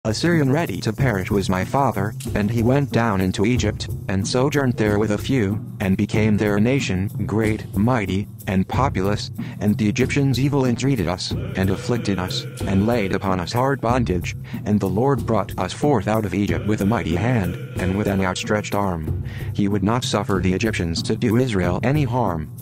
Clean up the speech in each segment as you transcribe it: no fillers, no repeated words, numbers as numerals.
A Syrian ready to perish was my father, and he went down into Egypt, and sojourned there with a few, and became there a nation, great, mighty, and populous, and the Egyptians evil entreated us, and afflicted us, and laid upon us hard bondage, and the Lord brought us forth out of Egypt with a mighty hand, and with an outstretched arm. He would not suffer the Egyptians to do Israel any harm.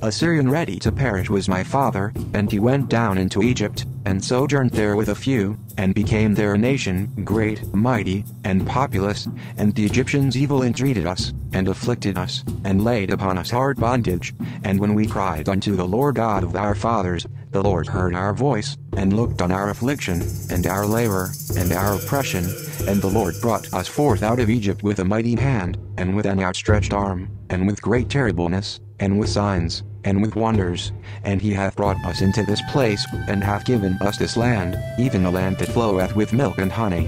A Syrian ready to perish was my father, and he went down into Egypt, and sojourned there with a few, and became there a nation, great, mighty, and populous, and the Egyptians evil entreated us, and afflicted us, and laid upon us hard bondage, and when we cried unto the Lord God of our fathers, the Lord heard our voice, and looked on our affliction, and our labor, and our oppression, and the Lord brought us forth out of Egypt with a mighty hand, and with an outstretched arm, and with great terribleness, and with signs, and with wonders, and he hath brought us into this place, and hath given us this land, even the land that floweth with milk and honey.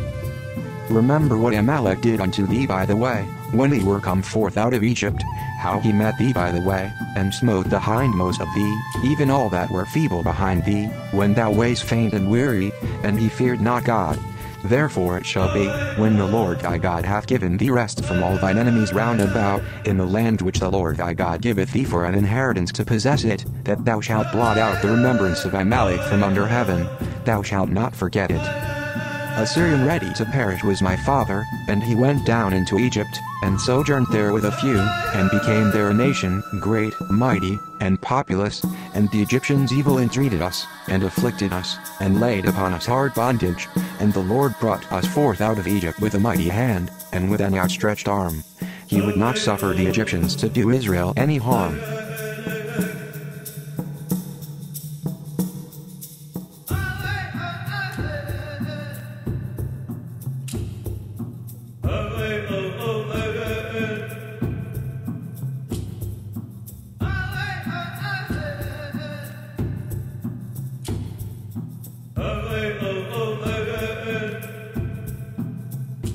Remember what Amalek did unto thee by the way, when we were come forth out of Egypt, how he met thee by the way, and smote the hindmost of thee, even all that were feeble behind thee, when thou wast faint and weary, and he feared not God. Therefore it shall be, when the Lord thy God hath given thee rest from all thine enemies round about, in the land which the Lord thy God giveth thee for an inheritance to possess it, that thou shalt blot out the remembrance of Amalek from under heaven, thou shalt not forget it. A Syrian ready to perish was my father, and he went down into Egypt, and sojourned there with a few, and became there a nation, great, mighty, and populous, and the Egyptians evil entreated us, and afflicted us, and laid upon us hard bondage, and the Lord brought us forth out of Egypt with a mighty hand, and with an outstretched arm. He would not suffer the Egyptians to do Israel any harm.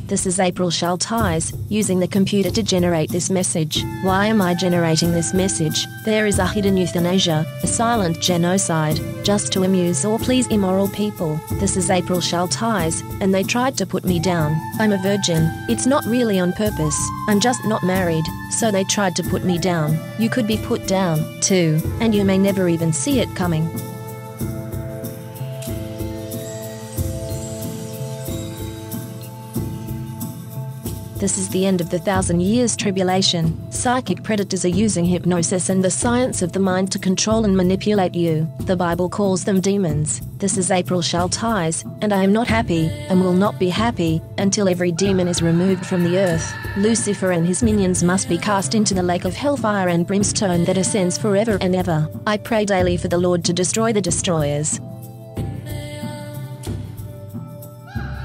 This is April Schulthies, using the computer to generate this message. Why am I generating this message? There is a hidden euthanasia, a silent genocide, just to amuse or please immoral people. This is April Schulthies, and they tried to put me down. I'm a virgin. It's not really on purpose. I'm just not married, so they tried to put me down. You could be put down, too, and you may never even see it coming. This is the end of the 1,000 years tribulation. Psychic predators are using hypnosis and the science of the mind to control and manipulate you. The Bible calls them demons. This is April Schulthies, and I am not happy, and will not be happy, until every demon is removed from the earth. Lucifer and his minions must be cast into the lake of hellfire and brimstone that ascends forever and ever. I pray daily for the Lord to destroy the destroyers.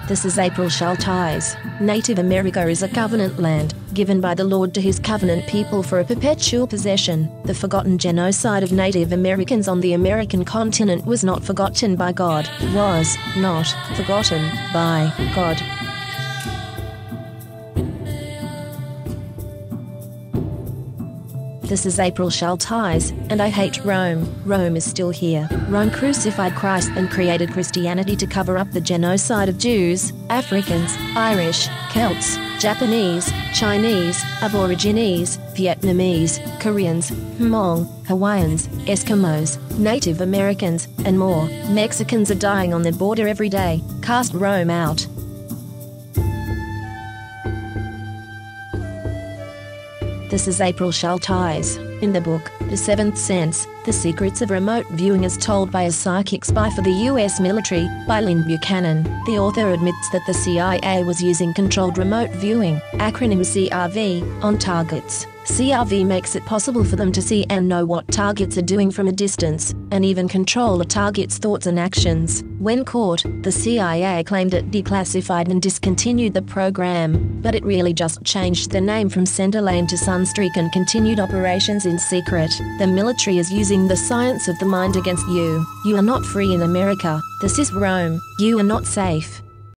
This is April Schulthies. Native America is a covenant land, given by the Lord to his covenant people for a perpetual possession. The forgotten genocide of Native Americans on the American continent was not forgotten by God. Was not forgotten by God. This is April Schulthies, and I hate Rome. Rome is still here. Rome crucified Christ and created Christianity to cover up the genocide of Jews, Africans, Irish, Celts, Japanese, Chinese, Aborigines, Vietnamese, Koreans, Hmong, Hawaiians, Eskimos, Native Americans, and more. Mexicans are dying on the border every day. Cast Rome out. This is April Schulthies. In the book, The Seventh Sense, The Secrets of Remote Viewing as Told by a Psychic Spy for the U.S. Military, by Lynn Buchanan, the author admits that the CIA was using controlled remote viewing, acronym CRV, on targets. CRV makes it possible for them to see and know what targets are doing from a distance, and even control a target's thoughts and actions. When caught, the CIA claimed it declassified and discontinued the program, but it really just changed the name from Centerlane to Sunstreak and continued operations in secret. The military is using the science of the mind against you. You are not free in America. This is Rome. You are not safe.